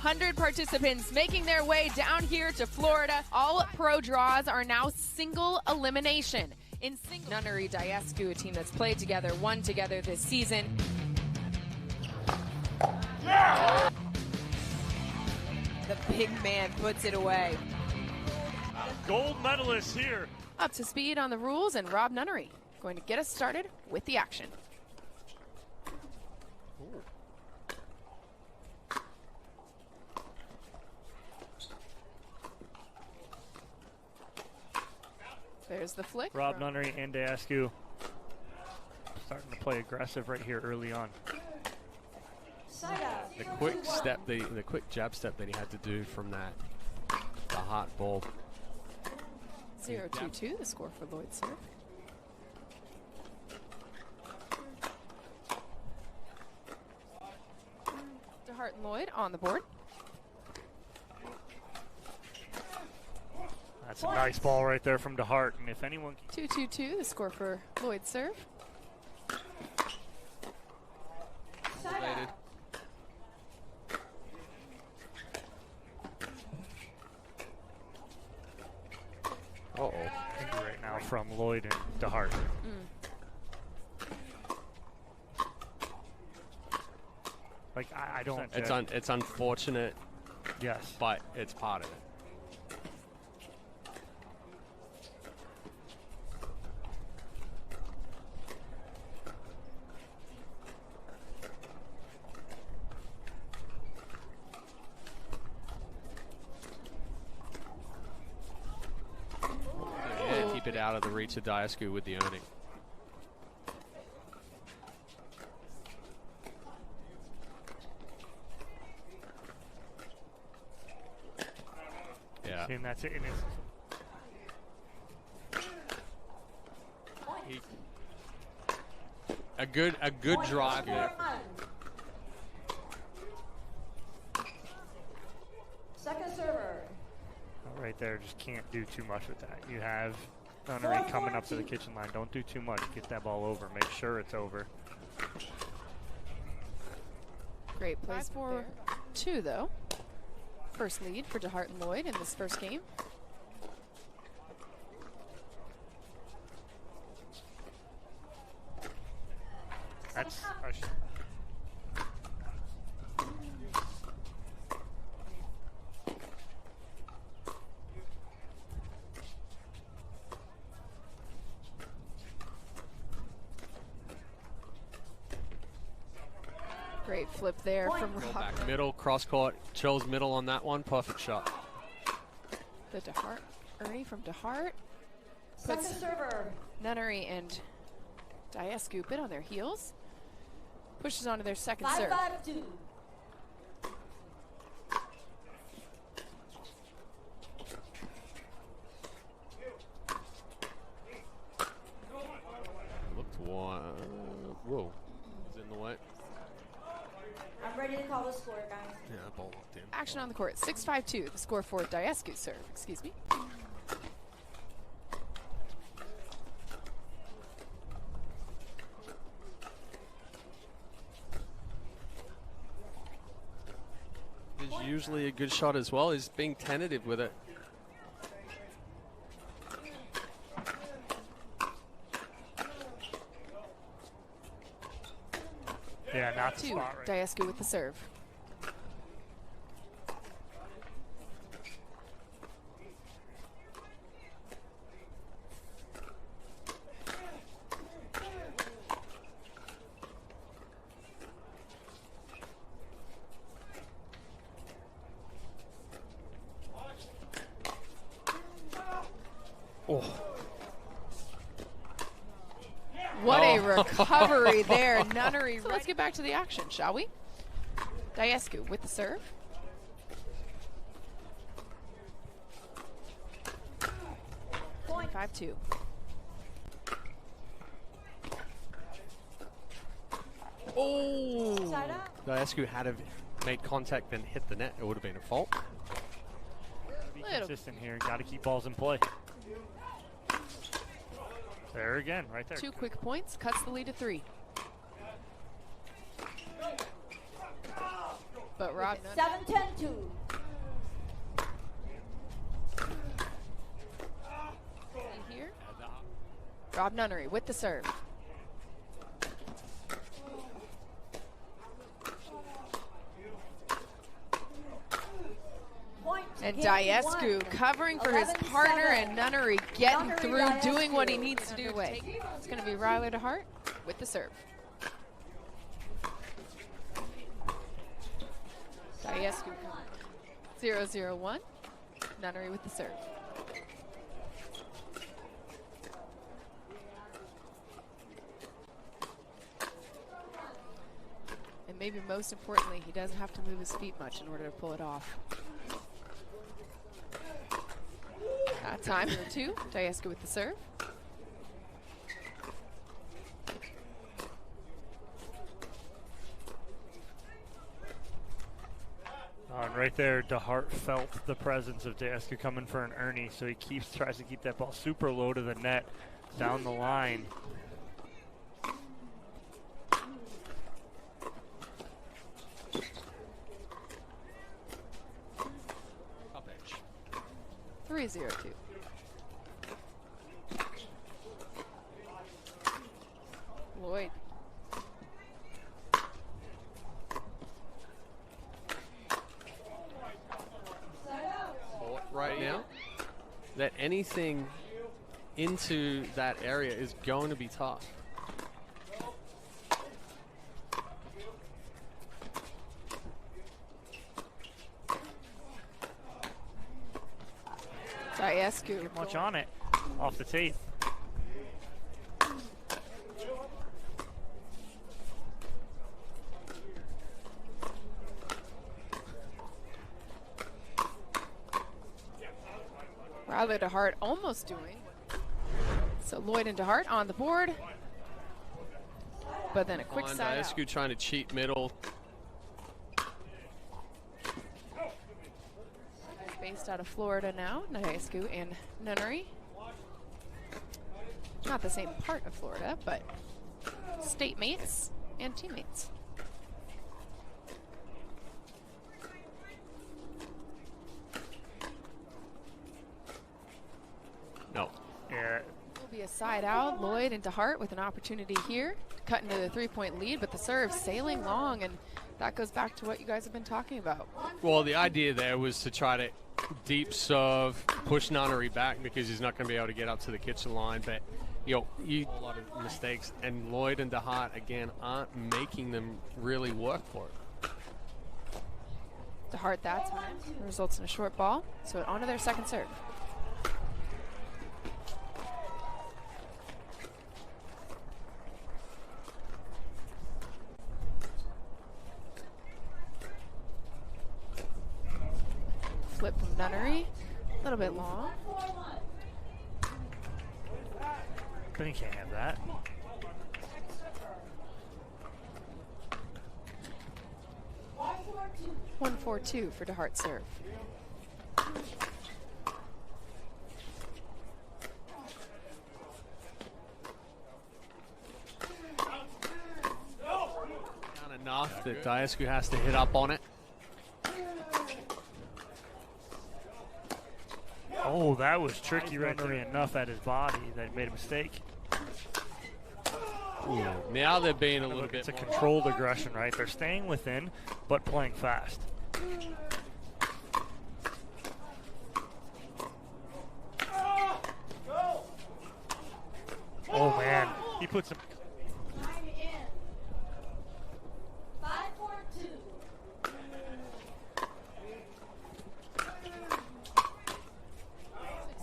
100 participants making their way down here to Florida. All pro draws are now single elimination. In single Nunnery Daesciu, a team that's played together, won together this season. The big man puts it away. Gold medalist here. Up to speed on the rules, and Rob Nunnery going to get us started with the action. There's the flick. Rob Nunnery and Daesciu starting to play aggressive right here early on. The quick step, the quick jab step that he had to do from that Deheart ball. 0-2-2, the score for Lloyd's serve. Deheart and Lloyd on the board. That's a nice ball right there from Deheart, and if anyone can 2-2-2, the score for Lloyd's serve. Elevated. Uh-oh. right now from Lloyd and Deheart. Like, I don't... It's unfortunate, yes, but it's part of it. Yeah, keep it out of the reach of Daesciu with the earning. Yeah. And that's it. A good drive there. Second server. Right there, just can't do too much with that. You have Nunnery coming up to the kitchen line. Don't do too much. Get that ball over. Make sure it's over. Great place for two, though. First lead for Deheart and Lloyd in this first game. That's great flip there from Rob. Back middle, cross court, Chill's middle on that one. Perfect shot. The Deheart, Ernie from Deheart. Second server. Nunnery and Daesciu bit on their heels. Pushes onto their second serve. 5-5-2. Looked one. Whoa. Is in the way. I'm ready to call the score, guys. Yeah, ball locked in. Action on the court. 6-5-2. The score for Daesciu serve. Excuse me. Is usually a good shot as well. He's being tentative with it. yeah, not the Two. spot right. Daesciu with the serve. Oh. What a recovery there, Nunnery. So let's get back to the action, shall we? Daesciu with the serve. Point. 5-2. Oh! Side up. Daesciu had have made contact and hit the net. It would have been a fault. Be consistent here. Got to keep balls in play. There again, right there. 2 quick points, cuts the lead to 3. But Rob, 7-10-2. here. Rob Nunnery with the serve. And Daesciu covering for his partner, and Nunnery getting through, doing what he needs to do. It's going to be Ryler Deheart with the serve. Daesciu 0-0-1. Nunnery with the serve. And maybe most importantly, he doesn't have to move his feet much in order to pull it off. Time for 2. Daesciu with the serve. And right there, Deheart felt the presence of Daesciu coming for an Ernie, so he tries to keep that ball super low to the net, down the line. Up edge. 3-0-2. Lloyd. Right now, that anything into that area is going to be tough. Daesciu. Much on it, off the tape. Ryler Deheart almost doing. So Lloyd and Deheart on the board. But then a quick side out. Daesciu trying to cheat middle. Based out of Florida now, Daesciu and Nunnery. Not the same part of Florida, but state mates and teammates. No. Yeah. Will be a side out. Lloyd and Deheart with an opportunity here to cut into the 3-point lead, but the serve sailing long, and that goes back to what you guys have been talking about. Well, the idea there was to try to deep serve, push Nunnery back because he's not going to be able to get up to the kitchen line. But, you know, a lot of mistakes, and Lloyd and Deheart, again, aren't making them really work for it. Deheart that time results in a short ball, so on to their second serve. Flip from Nunnery, a little bit long. But he can't have that. One 1-4-2 for Deheart serve. Not enough that Daesciu has to hit up on it. Oh, that was tricky right there. Enough at his body that he made a mistake. Ooh, now they're being a little bit It's a controlled aggression, right? They're staying within, but playing fast. Oh, man. He puts some... Time in. 5-4-2.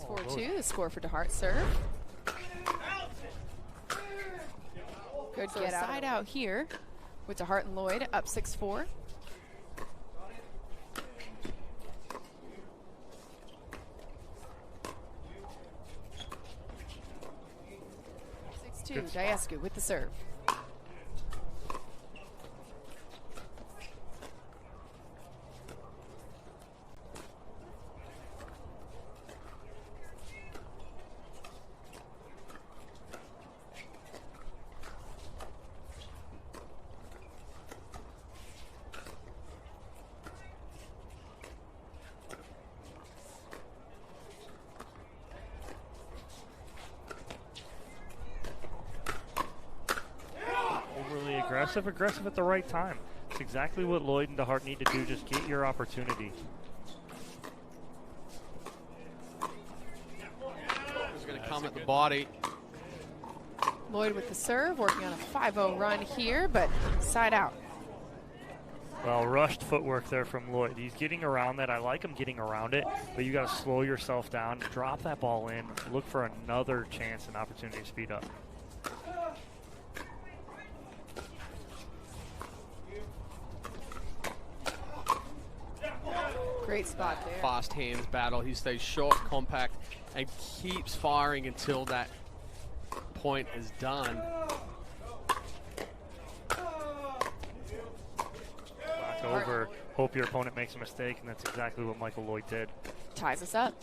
6-4-2, the score for Deheart serve. Good get side out here with Deheart and Lloyd up 6-4. Daesciu with the serve. aggressive at the right time. It's exactly what Lloyd and Deheart need to do. Just get your opportunity. He's going to come at the body. Lloyd with the serve, working on a 5-0 run here, but side out. Well, rushed footwork there from Lloyd. He's getting around that. I like him getting around it, but you got to slow yourself down, drop that ball in, look for another chance and opportunity to speed up. Great spot there. Fast hands battle. He stays short, compact, and keeps firing until that point is done. Back over, hope your opponent makes a mistake, and that's exactly what Michael Lloyd did. Ties us up.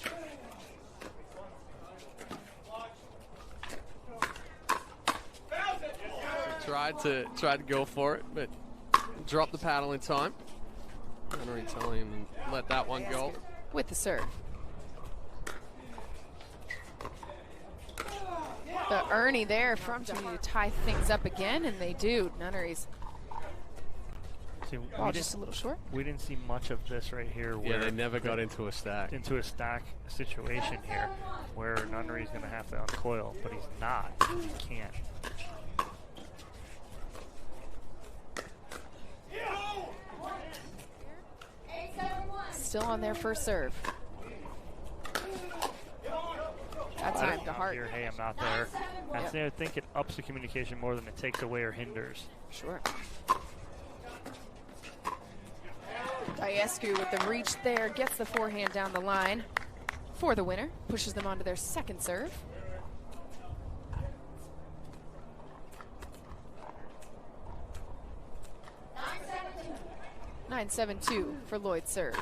Tried to go for it, but dropped the paddle in time. Nunnery telling him to let that one go. With the serve. The Ernie there from to tie things up again, and they do. Nunnery's See, just a little short. We didn't see much of this right here. Yeah, Where they never got into a stack. Into a stack situation here, where Nunnery's going to have to uncoil, but he's not. He can't. Still on their first serve. That time Deheart. Here, hey, I'm not there. I think it ups the communication more than it takes away or hinders. Sure. Daesciu with the reach there, gets the forehand down the line for the winner, pushes them onto their second serve. Nine 7-2 for Lloyd's serve.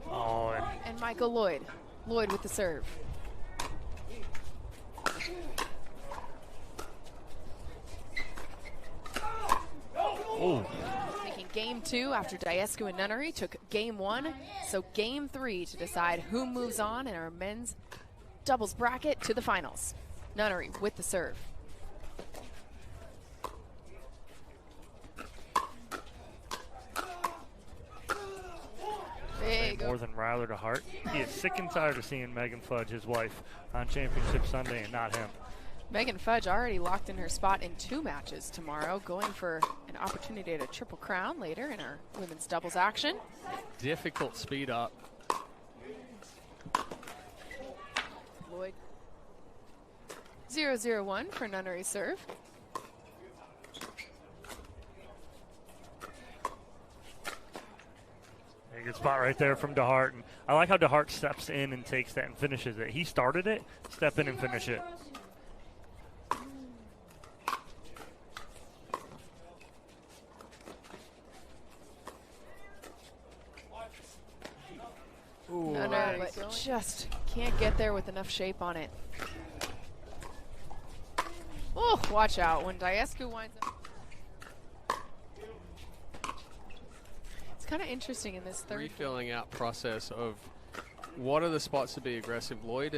Oh, And Michael Lloyd. Lloyd with the serve. oh. Taking game 2 after Daesciu and Nunnery took game 1. So game 3 to decide who moves on in our men's doubles bracket to the finals. Nunnery with the serve. More than Ryler Deheart. He is sick and tired of seeing Megan Fudge, his wife, on Championship Sunday and not him. Megan Fudge already locked in her spot in 2 matches tomorrow, going for an opportunity at a triple crown later in our women's doubles action. Difficult speed up. Lloyd. 0-0-1 for Nunnery serve. Good spot right there from Deheart. And I like how Deheart steps in and takes that and finishes it. He started it, step in and finish it. Ooh, Nunnery just can't get there with enough shape on it. Oh, watch out when Daesciu winds up. Kind of interesting in this third. Refilling out process of what are the spots to be aggressive. Lloyd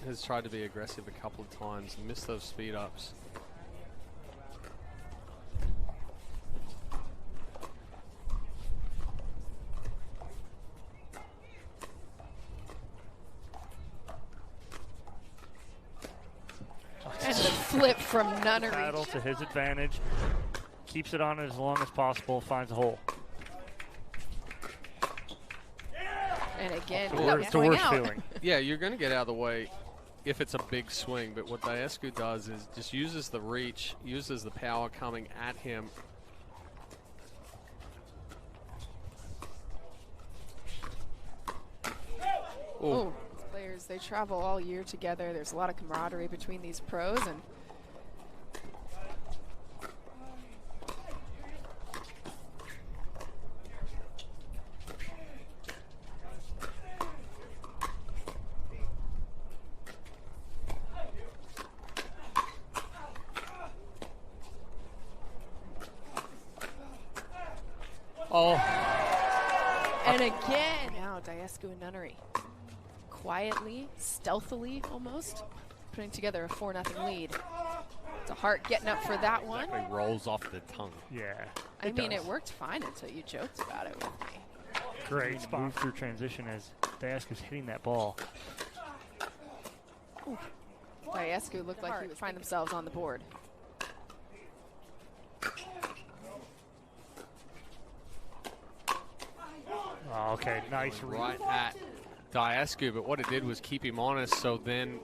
has tried to be aggressive a couple of times and missed those speed ups. And the flip from Nunnery. Paddle to his advantage. Keeps it on as long as possible. Finds a hole. And again, it's the worst feeling. Yeah, you're going to get out of the way if it's a big swing, but what Daesciu does is just uses the reach, uses the power coming at him. Oh, players, they travel all year together. There's a lot of camaraderie between these pros, and and again, now Daesciu and Nunnery quietly, stealthily almost, putting together a 4-0 lead. Deheart getting up for that one. Exactly, rolls off the tongue. Yeah. I mean, does. it worked fine until you joked about it with me. Great spot. Move through transition as Daesciu's hitting that ball. Daesciu looked like he would find themselves on the board. Oh, okay, nice Right at Daesciu, but what it did was keep him honest, so then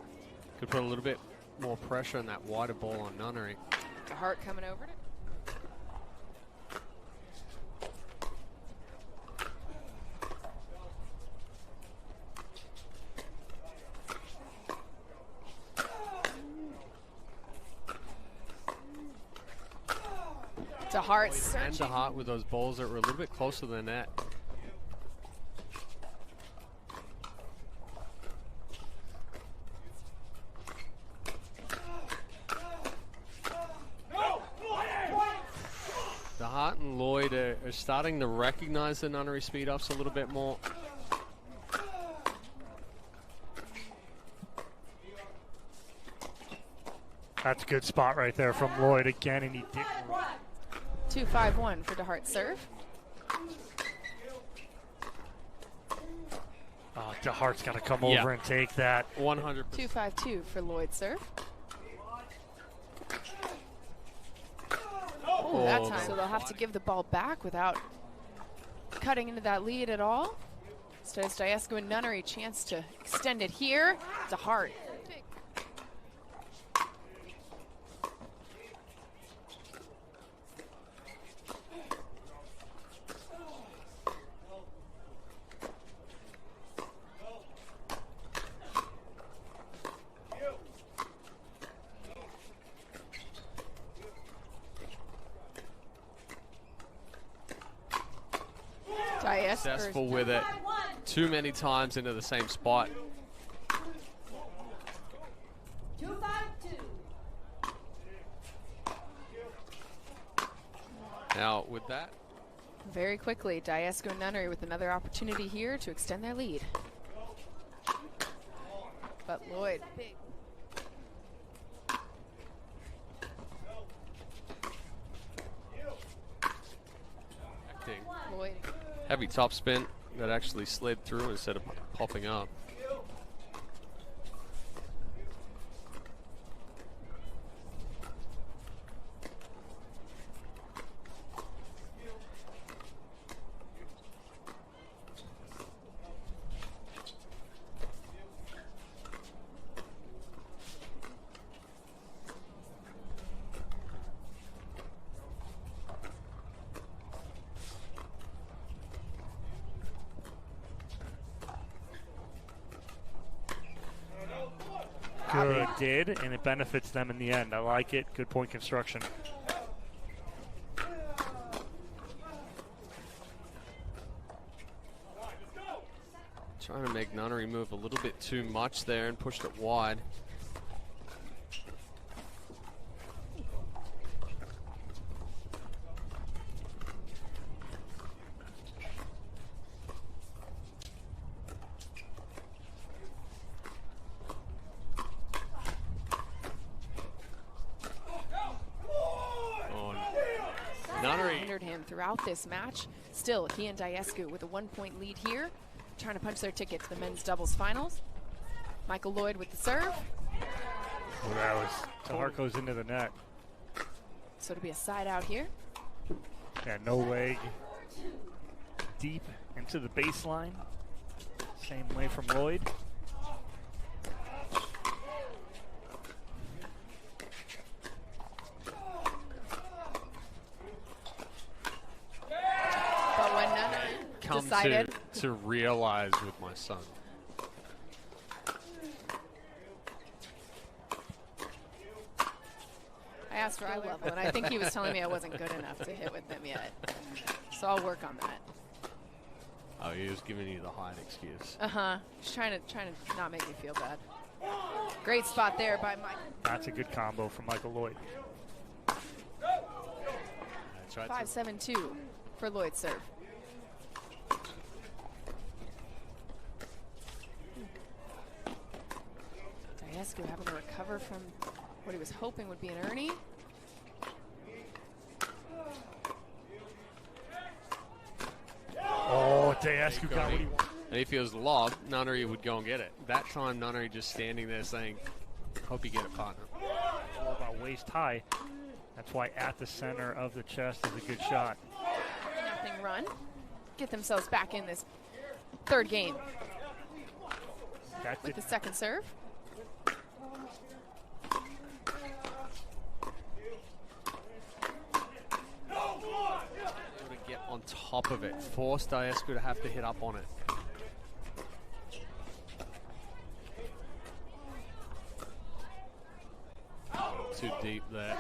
could put a little bit more pressure on that wider ball on Nunnery. Deheart coming over to Deheart searching. And Deheart with those balls that were a little bit closer to the net. Deheart and Lloyd are starting to recognize the Nunnery speed ups a little bit more. That's a good spot right there from Lloyd again, and he didn't. 2-5-1 for Deheart serve. Oh, Deheart's got to come over and take that. 100%. 2-5-2 for Lloyd serve. Oh, that time. So they'll have to give the ball back without cutting into that lead at all. So it's Daesciu and Nunnery chance to extend it here. Deheart. Successful with it too many times into the same spot. 2-5-2. Now with that, Very quickly, Daesciu and Nunnery with another opportunity here to extend their lead. But Lloyd, big. Lloyd. heavy topspin that actually slid through instead of popping up. Good, did, and it benefits them in the end. I like it. Good point construction. Trying to make Nunnery move a little bit too much there and pushed it wide. Throughout this match. Still, he and Daesciu with a 1-point lead here, trying to punch their ticket to the men's doubles finals. Michael Lloyd with the serve. Well, that was, Deheart goes into the net. So to be a side out here. Yeah, no leg. Deep into the baseline. Same way from Lloyd. To realize with my son. I asked Ryler level, and I think he was telling me I wasn't good enough to hit with him yet. So I'll work on that. Oh, he was giving you the height excuse. Just trying to not make me feel bad. Great spot there by Mike. That's a good combo from Michael Lloyd. 5-7-2 for Lloyd's serve. Daesciu having to recover from What he was hoping would be an Ernie. Oh, Daesciu got what he wanted. And if he was lobbed, Nunnery would go and get it. That time, Nunnery just standing there saying, hope you get it, partner. All about waist high. That's why at the center of the chest is a good shot. Nothing run. Get themselves back in this third game with the second serve. To get on top of it. Force Daesciu to have to hit up on it. Too deep there.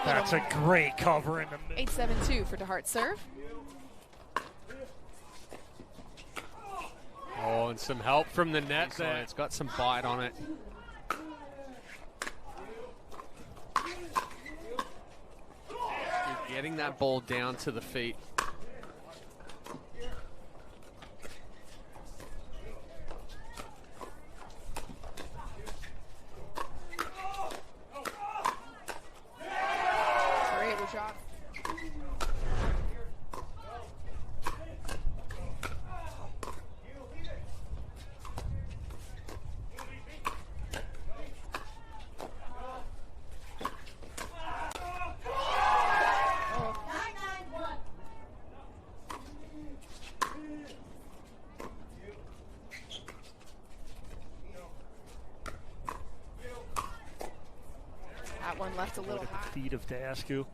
That's a great cover in the middle. 8-7-2 for Deheart serve. Oh, and some help from the net there. It's got some bite on it. Getting that ball down to the feet. That one left a little high. Feet of Daesciu.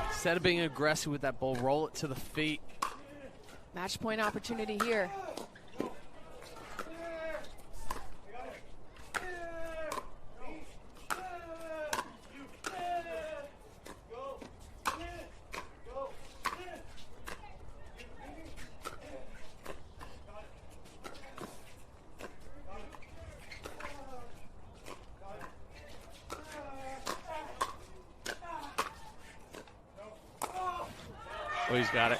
Instead of being aggressive with that ball, roll it to the feet. Match point opportunity here. Oh, he's got it.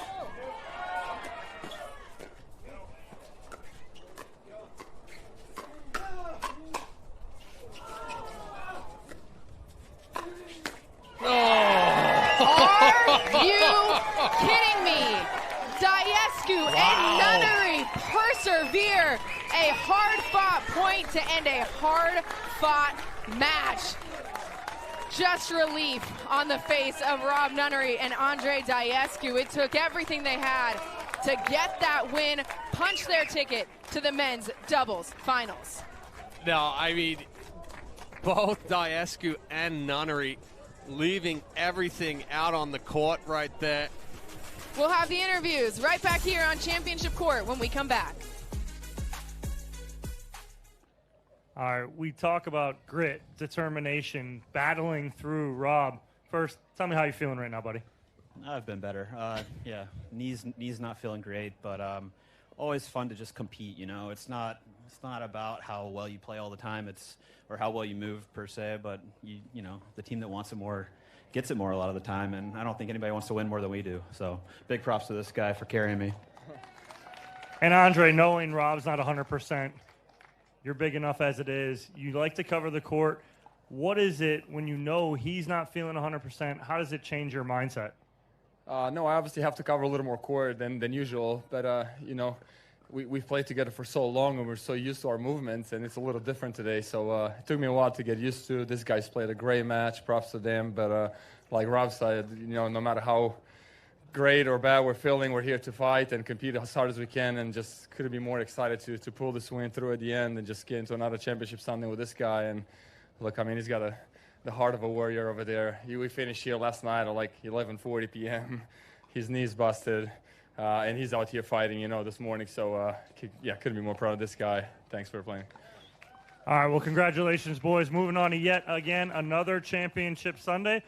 Are you kidding me? Daesciu and Nunnery persevere. A hard-fought point to end a hard-fought match. Just relief on the face of Rob Nunnery and Andrei Daesciu. It took everything they had to get that win, punch their ticket to the men's doubles finals. No, I mean, both Daesciu and Nunnery leaving everything out on the court right there. We'll have the interviews right back here on Championship Court when we come back. All right, we talk about grit, determination, battling through. Rob, first, tell me how you're feeling right now, buddy. I've been better. Yeah, knees not feeling great, but always fun to just compete. You know, it's not about how well you play all the time. Or how well you move per se, but you know, the team that wants it more gets it more a lot of the time, and I don't think anybody wants to win more than we do. So big props to this guy for carrying me. And Andrei, knowing Rob's not 100%. You're big enough as it is. You like to cover the court. What is it when you know he's not feeling 100%? How does it change your mindset? No, I obviously have to cover a little more court than usual. But, you know, we've played together for so long and we're so used to our movements, and it's a little different today. So it took me a while to get used to. This guy's played a great match. Props to them. But like Rob said, you know, no matter how great or bad we're feeling, we're here to fight and compete as hard as we can, and just couldn't be more excited to pull this win through at the end and just get into another championship Sunday with this guy. And look, I mean, he's got the heart of a warrior over there. We finished here last night at like 11:40 p.m. His knee's busted. and he's out here fighting, this morning. So, couldn't be more proud of this guy. Thanks for playing. All right, well, congratulations, boys. Moving on to yet again another championship Sunday.